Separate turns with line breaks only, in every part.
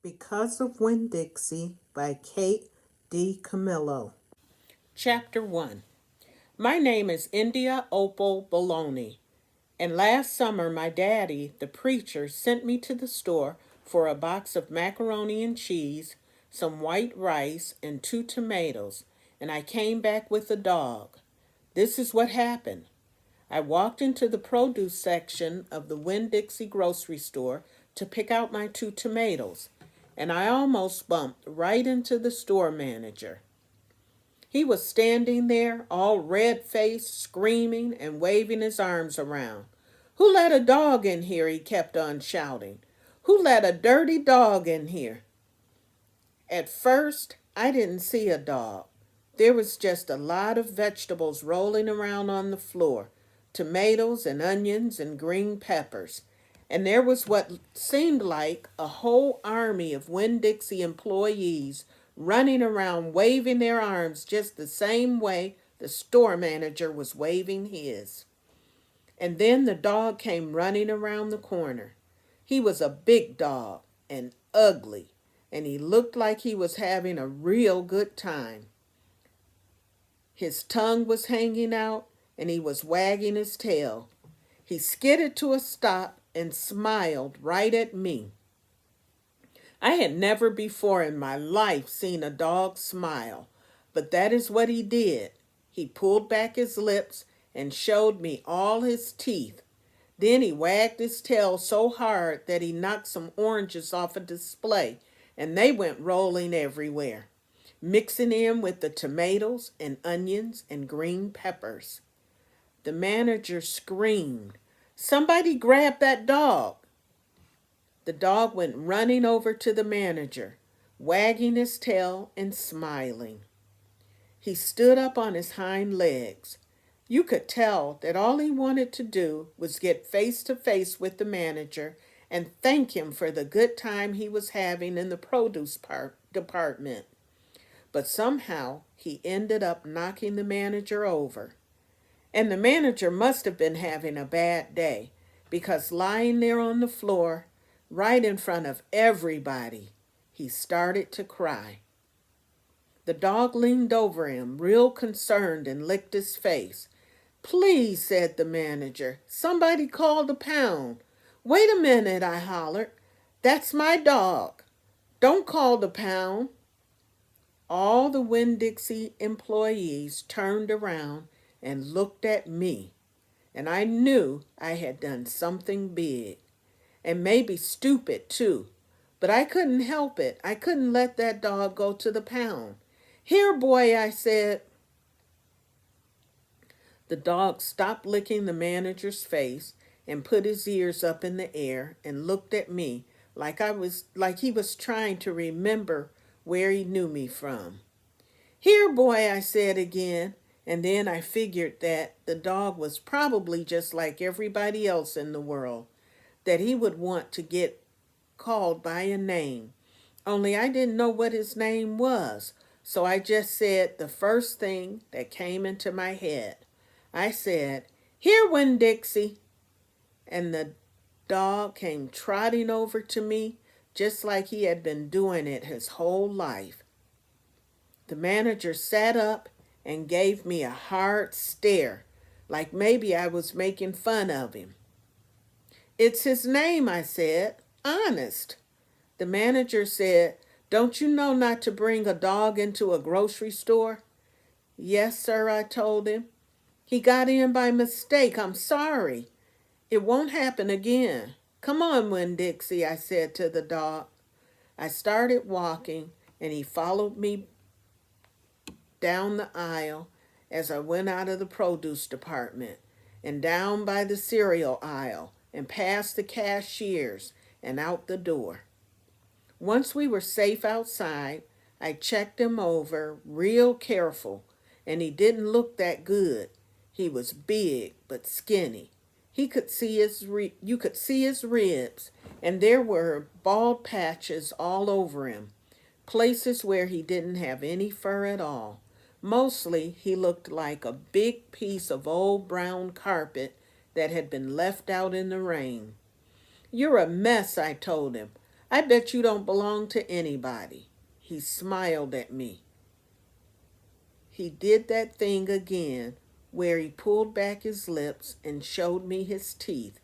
Because of Winn-Dixie by Kate D. Camillo.
Chapter 1. My name is India Opal Baloney, and last summer my daddy, the preacher, sent me to the store for a box of macaroni and cheese, some white rice, and 2 tomatoes, and I came back with a dog. This is what happened. I walked into the produce section of the Winn-Dixie grocery store to pick out my 2 tomatoes, and I almost bumped right into the store manager. He was standing there, all red-faced, screaming and waving his arms around. "Who let a dog in here?" he kept on shouting. "Who let a dirty dog in here?" At first, I didn't see a dog. There was just a lot of vegetables rolling around on the floor, tomatoes and onions and green peppers. And there was what seemed like a whole army of Winn-Dixie employees running around waving their arms just the same way the store manager was waving his. And then the dog came running around the corner. He was a big dog and ugly, and he looked like he was having a real good time. His tongue was hanging out, and he was wagging his tail. He skidded to a stop and smiled right at me. I had never before in my life seen a dog smile, but that is what he did. He pulled back his lips and showed me all his teeth. Then he wagged his tail so hard that he knocked some oranges off a display, and they went rolling everywhere, mixing in with the tomatoes and onions and green peppers. The manager screamed, "Somebody grab that dog!" The dog went running over to the manager, wagging his tail and smiling. He stood up on his hind legs. You could tell that all he wanted to do was get face to face with the manager and thank him for the good time he was having in the produce department. But somehow he ended up knocking the manager over. And the manager must have been having a bad day, because lying there on the floor, right in front of everybody, he started to cry. The dog leaned over him, real concerned, and licked his face. "Please," said the manager, "somebody call the pound." "Wait a minute," I hollered. "That's my dog. Don't call the pound." All the Winn-Dixie employees turned around and looked at me, and I knew I had done something big, and maybe stupid too, but I couldn't help it. I couldn't let that dog go to the pound. "Here, boy," I said. The dog stopped licking the manager's face and put his ears up in the air and looked at me like he was trying to remember where he knew me from. "Here, boy," I said again, and then I figured that the dog was probably just like everybody else in the world, that he would want to get called by a name. Only I didn't know what his name was, so I just said the first thing that came into my head. I said, "Here, Winn-Dixie," and the dog came trotting over to me just like he had been doing it his whole life. The manager sat up and gave me a hard stare, like maybe I was making fun of him. "It's his name," I said. "Honest." The manager said, "Don't you know not to bring a dog into a grocery store?" "Yes, sir," I told him. "He got in by mistake. I'm sorry. It won't happen again. Come on, Winn-Dixie," I said to the dog. I started walking, and he followed me down the aisle as I went out of the produce department, and down by the cereal aisle, and past the cashiers, and out the door. Once we were safe outside, I checked him over real careful, and he didn't look that good. He was big but skinny. You could see his ribs, and there were bald patches all over him, places where he didn't have any fur at all. Mostly, he looked like a big piece of old brown carpet that had been left out in the rain. "You're a mess," I told him. I bet you don't belong to anybody." He smiled at me. He did that thing again where he pulled back his lips and showed me his teeth.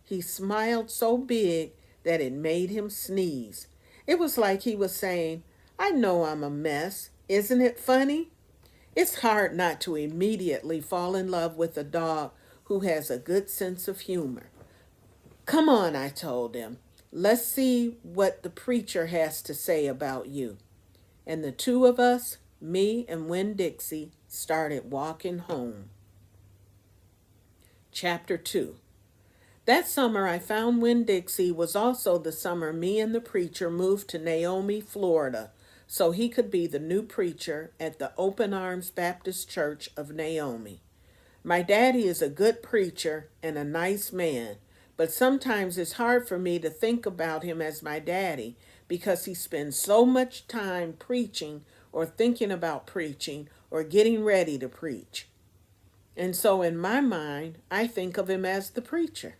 He smiled so big that it made him sneeze. It was like he was saying, "I know I'm a mess. Isn't it funny?" It's hard not to immediately fall in love with a dog who has a good sense of humor. "Come on," I told him. "Let's see what the preacher has to say about you." And the two of us, me and Winn-Dixie, started walking home. Chapter 2. That summer I found Winn-Dixie was also the summer me and the preacher moved to Naomi, Florida, so he could be the new preacher at the Open Arms Baptist Church of Naomi. My daddy is a good preacher and a nice man, but sometimes it's hard for me to think about him as my daddy because he spends so much time preaching or thinking about preaching or getting ready to preach. And so in my mind, I think of him as the preacher.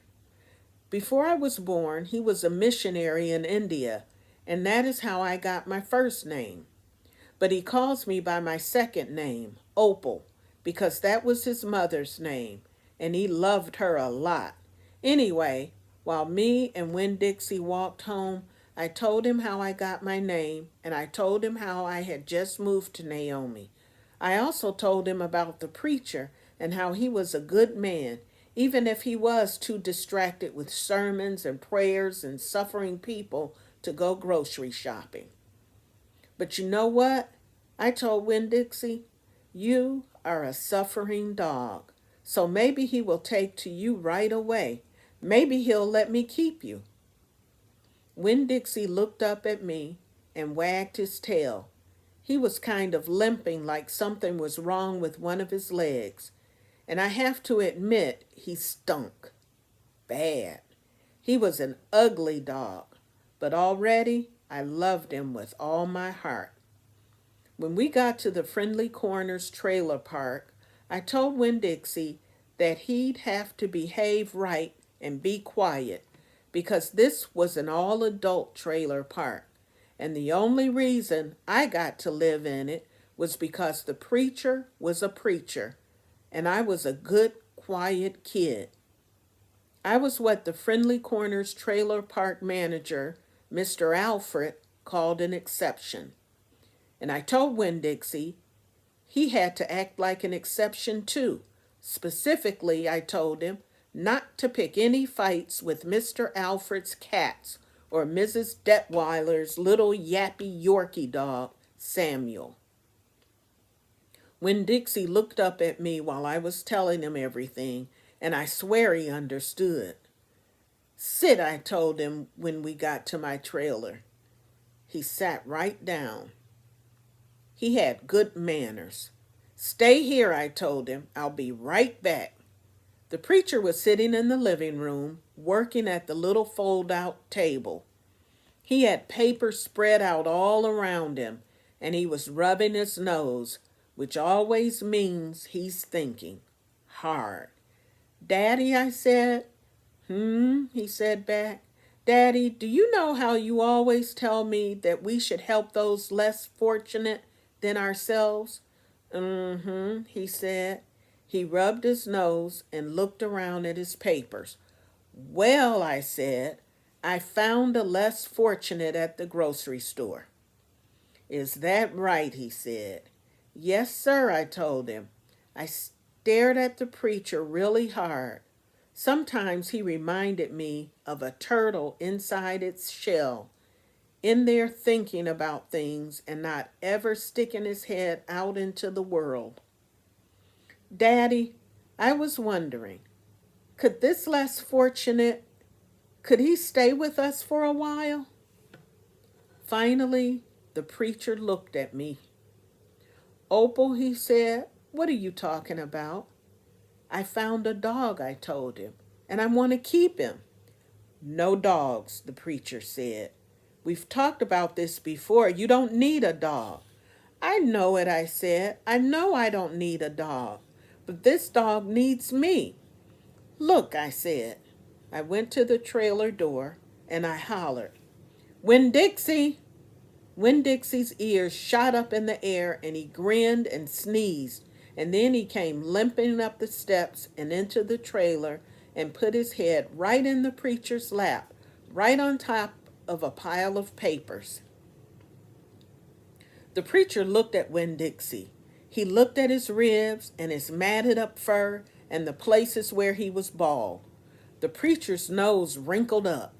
Before I was born, he was a missionary in India, and that is how I got my first name. But he calls me by my second name, Opal, because that was his mother's name, and he loved her a lot. Anyway, while me and Winn-Dixie walked home, I told him how I got my name, and I told him how I had just moved to Naomi. I also told him about the preacher and how he was a good man, even if he was too distracted with sermons and prayers and suffering people to go grocery shopping. But you know what? I told Winn-Dixie, "You are a suffering dog, so maybe he will take to you right away. Maybe he'll let me keep you." Winn-Dixie looked up at me and wagged his tail. He was kind of limping like something was wrong with one of his legs, and I have to admit he stunk bad. He was an ugly dog, but already I loved him with all my heart. When we got to the Friendly Corners trailer park, I told Winn-Dixie that he'd have to behave right and be quiet because this was an all-adult trailer park, and the only reason I got to live in it was because the preacher was a preacher, and I was a good, quiet kid. I was what the Friendly Corners trailer park manager, Mr. Alfred, called an exception. And I told Winn-Dixie he had to act like an exception too. Specifically, I told him not to pick any fights with Mr. Alfred's cats or Mrs. Detweiler's little yappy Yorkie dog, Samuel. Winn-Dixie looked up at me while I was telling him everything, and I swear he understood. "Sit," I told him when we got to my trailer. He sat right down. He had good manners. "Stay here," I told him. "I'll be right back." The preacher was sitting in the living room, working at the little fold-out table. He had paper spread out all around him, and he was rubbing his nose, which always means he's thinking hard. "Daddy," I said. He said back. "Daddy, do you know how you always tell me that we should help those less fortunate than ourselves?" He said. He rubbed his nose and looked around at his papers. "Well," I said, "I found a less fortunate at the grocery store." "Is that right?" he said. "Yes, sir," I told him. I stared at the preacher really hard. Sometimes he reminded me of a turtle inside its shell, in there thinking about things and not ever sticking his head out into the world. "Daddy, I was wondering, could this less fortunate, could he stay with us for a while?" Finally, the preacher looked at me. "Opal," he said, "what are you talking about?" "I found a dog," I told him, "and I want to keep him." "No dogs," the preacher said. "We've talked about this before. You don't need a dog." "I know it," I said. "I know I don't need a dog. But this dog needs me." "Look," I said. I went to the trailer door and I hollered, Winn-Dixie! Winn-Dixie's ears shot up in the air and he grinned and sneezed, and then he came limping up the steps and into the trailer and put his head right in the preacher's lap, right on top of a pile of papers. The preacher looked at Winn-Dixie. He looked at his ribs and his matted up fur and the places where he was bald. The preacher's nose wrinkled up.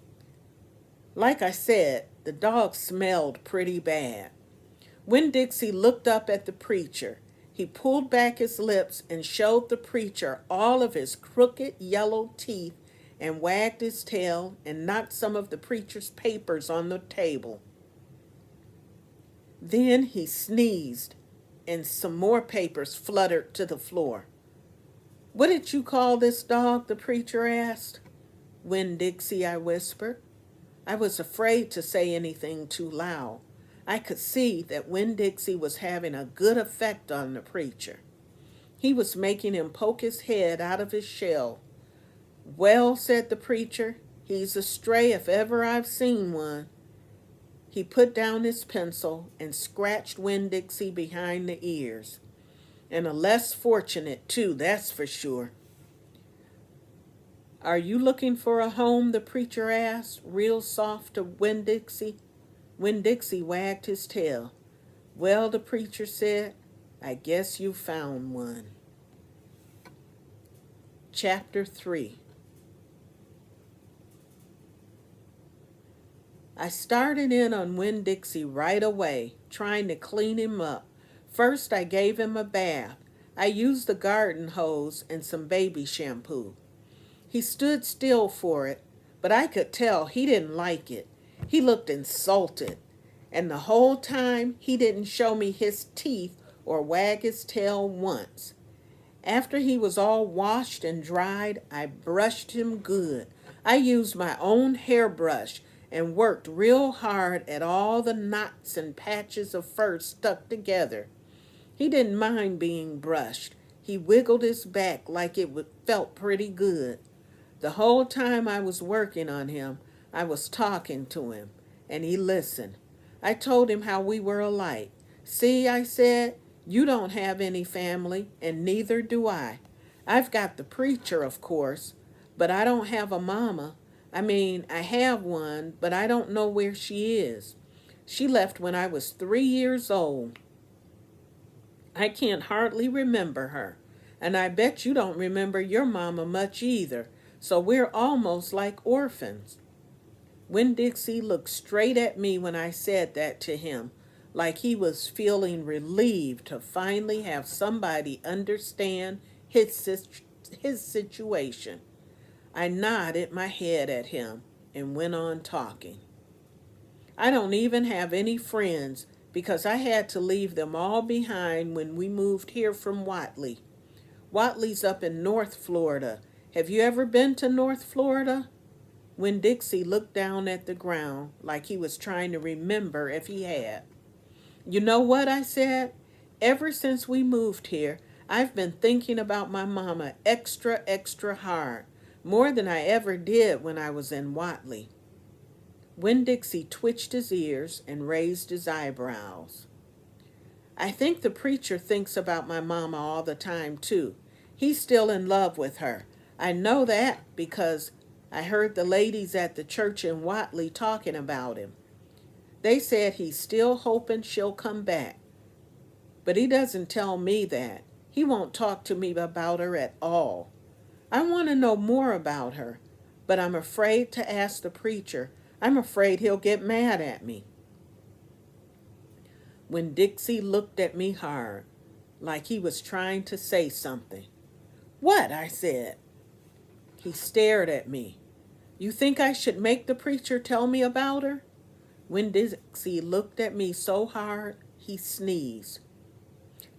Like I said, the dog smelled pretty bad. Winn-Dixie looked up at the preacher. He pulled back his lips and showed the preacher all of his crooked yellow teeth and wagged his tail and knocked some of the preacher's papers on the table. Then he sneezed and some more papers fluttered to the floor. "What did you call this dog?" the preacher asked. "Winn-Dixie," I whispered. I was afraid to say anything too loud. I could see that Winn-Dixie was having a good effect on the preacher. He was making him poke his head out of his shell. "Well," said the preacher, "he's a stray if ever I've seen one." He put down his pencil and scratched Winn-Dixie behind the ears. And a less fortunate, too, that's for sure. "Are you looking for a home?" the preacher asked, real soft to Winn-Dixie. Winn-Dixie wagged his tail. "Well," the preacher said, "I guess you found one." Chapter 3. I started in on Winn-Dixie right away, trying to clean him up. First, I gave him a bath. I used the garden hose and some baby shampoo. He stood still for it, but I could tell he didn't like it. He looked insulted, and the whole time he didn't show me his teeth or wag his tail once. After he was all washed and dried, I brushed him good. I used my own hairbrush and worked real hard at all the knots and patches of fur stuck together. He didn't mind being brushed. He wiggled his back like it felt pretty good. The whole time I was working on him, I was talking to him, and he listened. I told him how we were alike. "See," I said, "you don't have any family, and neither do I. I've got the preacher, of course, but I don't have a mama. I mean, I have one, but I don't know where she is. She left when I was 3 years old. I can't hardly remember her, and I bet you don't remember your mama much either, so we're almost like orphans." Winn-Dixie looked straight at me when I said that to him, like he was feeling relieved to finally have somebody understand his situation. I nodded my head at him and went on talking. "I don't even have any friends because I had to leave them all behind when we moved here from Watley. Watley's up in North Florida. Have you ever been to North Florida?" Winn-Dixie looked down at the ground like he was trying to remember if he had. "You know what?" I said. "Ever since we moved here, I've been thinking about my mama extra hard, more than I ever did when I was in Watley." Winn-Dixie twitched his ears and raised his eyebrows. "I think the preacher thinks about my mama all the time, too. He's still in love with her. I know that because I heard the ladies at the church in Watley talking about him. They said he's still hoping she'll come back. But he doesn't tell me that. He won't talk to me about her at all. I want to know more about her, but I'm afraid to ask the preacher. I'm afraid he'll get mad at me." Winn-Dixie looked at me hard, like he was trying to say something. "What?" I said. He stared at me. "You think I should make the preacher tell me about her?" Winn-Dixie looked at me so hard, he sneezed.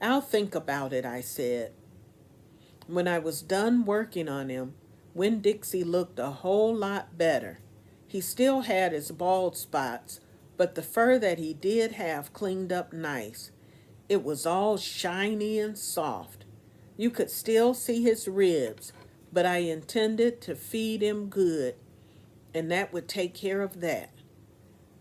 "I'll think about it," I said. When I was done working on him, Winn-Dixie looked a whole lot better. He still had his bald spots, but the fur that he did have cleaned up nice. It was all shiny and soft. You could still see his ribs, but I intended to feed him good, and that would take care of that.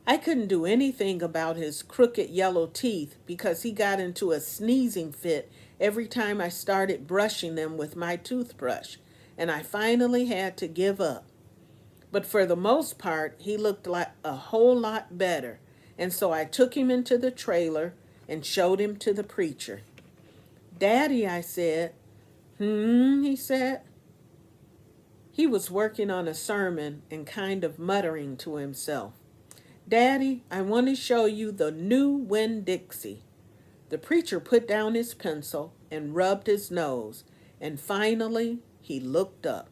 I couldn't do anything about his crooked yellow teeth because he got into a sneezing fit every time I started brushing them with my toothbrush, and I finally had to give up. But for the most part, he looked like a whole lot better, and so I took him into the trailer and showed him to the preacher. Daddy, I said. He said. He was working on a sermon and kind of muttering to himself. Daddy, I want to show you the new Winn-Dixie. The preacher put down his pencil and rubbed his nose, and finally he looked up.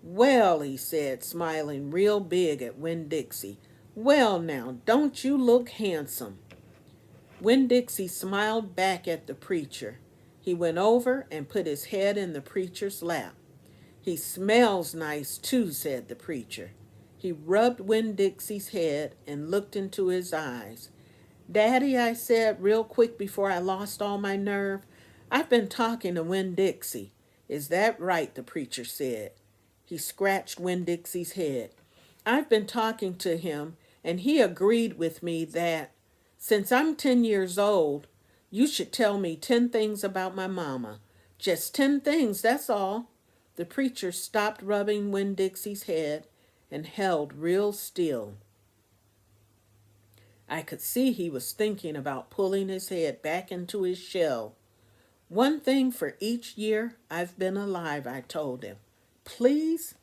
Well, he said, smiling real big at Winn-Dixie. Well, now, don't you look handsome? Winn-Dixie smiled back at the preacher. He went over and put his head in the preacher's lap. He smells nice, too, said the preacher. He rubbed Winn-Dixie's head and looked into his eyes. Daddy, I said real quick before I lost all my nerve, I've been talking to Winn-Dixie. Is that right? The preacher said. He scratched Winn-Dixie's head. I've been talking to him, and he agreed with me that, since I'm 10 years old, you should tell me 10 things about my mama. Just 10 things, that's all. The preacher stopped rubbing Winn-Dixie's head and held real still. I could see he was thinking about pulling his head back into his shell. One thing for each year I've been alive, I told him. Please?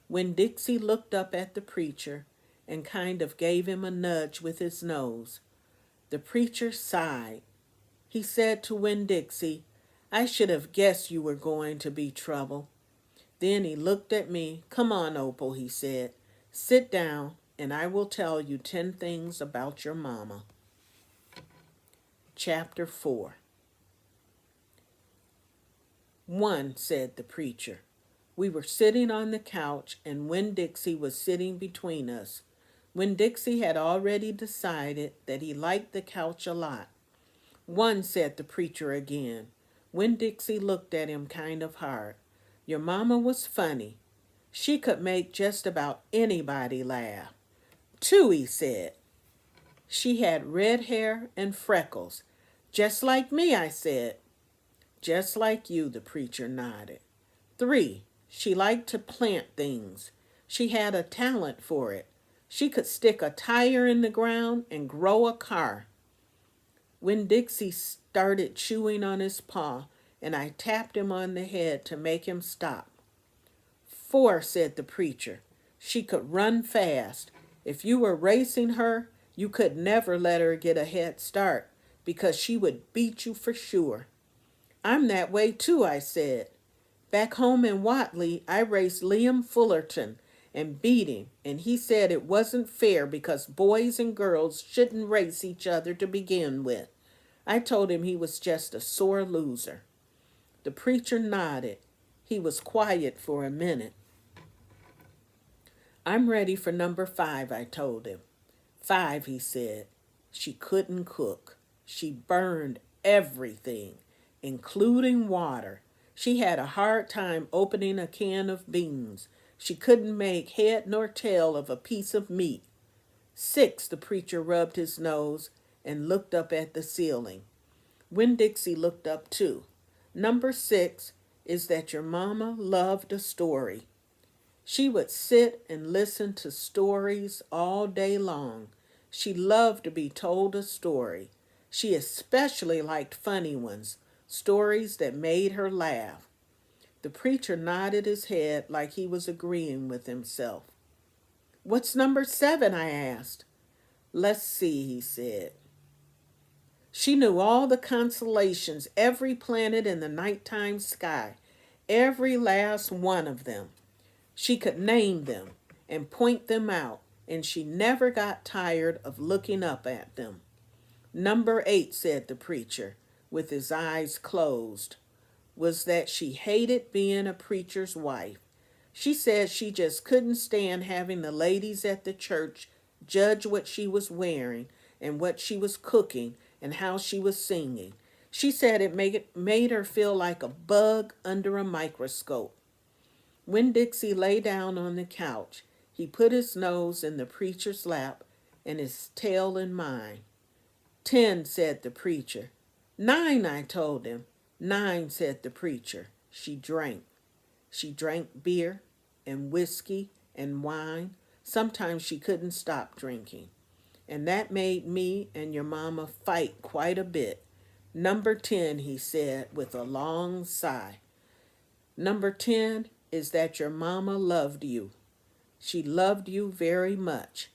Winn-Dixie looked up at the preacher and kind of gave him a nudge with his nose. The preacher sighed. He said to Winn-Dixie, I should have guessed you were going to be trouble. Then he looked at me. Come on, Opal, he said. Sit down, and I will tell you 10 things about your mama. Chapter 4. 1, said the preacher. We were sitting on the couch, and Winn-Dixie was sitting between us. Winn-Dixie had already decided that he liked the couch a lot. 1, said the preacher again. Winn-Dixie looked at him kind of hard. Your mama was funny. She could make just about anybody laugh. 2, he said. She had red hair and freckles. Just like me, I said. Just like you, the preacher nodded. 3, she liked to plant things. She had a talent for it. She could stick a tire in the ground and grow a car. Winn-Dixie started chewing on his paw, and I tapped him on the head to make him stop. 4, said the preacher. She could run fast. If you were racing her, you could never let her get a head start, because she would beat you for sure. I'm that way too, I said. Back home in Watley, I raced Liam Fullerton and beat him, and he said it wasn't fair because boys and girls shouldn't race each other to begin with. I told him he was just a sore loser. The preacher nodded. He was quiet for a minute. I'm ready for number 5, I told him. 5, he said. She couldn't cook. She burned everything, including water. She had a hard time opening a can of beans. She couldn't make head nor tail of a piece of meat. 6, the preacher rubbed his nose and looked up at the ceiling. Winn-Dixie looked up too. Number 6 is that your mama loved a story. She would sit and listen to stories all day long. She loved to be told a story. She especially liked funny ones, stories that made her laugh. The preacher nodded his head like he was agreeing with himself. What's number 7? I asked. Let's see, he said. She knew all the constellations, every planet in the nighttime sky, every last one of them. She could name them and point them out, and she never got tired of looking up at them. Number 8, said the preacher, with his eyes closed, was that she hated being a preacher's wife. She said she just couldn't stand having the ladies at the church judge what she was wearing and what she was cooking and how she was singing. She said it made her feel like a bug under a microscope. Winn-Dixie lay down on the couch. He put his nose in the preacher's lap and his tail in mine. 10, said the preacher. 9, I told him. 9, said the preacher. She drank. She drank beer and whiskey and wine. Sometimes she couldn't stop drinking. And that made me and your mama fight quite a bit. Number 10, he said with a long sigh. Number 10 is that your mama loved you. She loved you very much.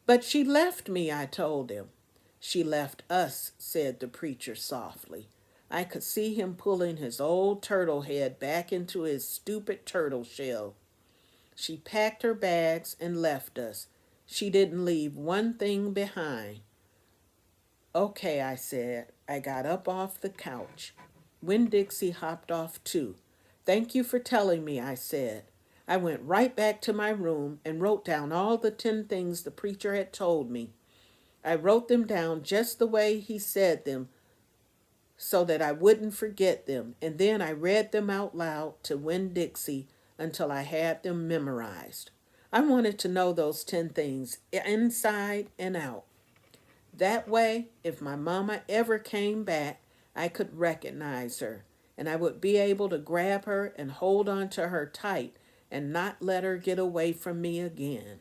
But she left me, I told him. She left us, said the preacher softly. I could see him pulling his old turtle head back into his stupid turtle shell. She packed her bags and left us. She didn't leave one thing behind. Okay, I said. I got up off the couch. Winn-Dixie hopped off too. Thank you for telling me, I said. I went right back to my room and wrote down all the 10 things the preacher had told me. I wrote them down just the way he said them so that I wouldn't forget them, and then I read them out loud to Winn-Dixie until I had them memorized. I wanted to know those 10 things inside and out. That way, if my mama ever came back, I could recognize her, and I would be able to grab her and hold on to her tight and not let her get away from me again.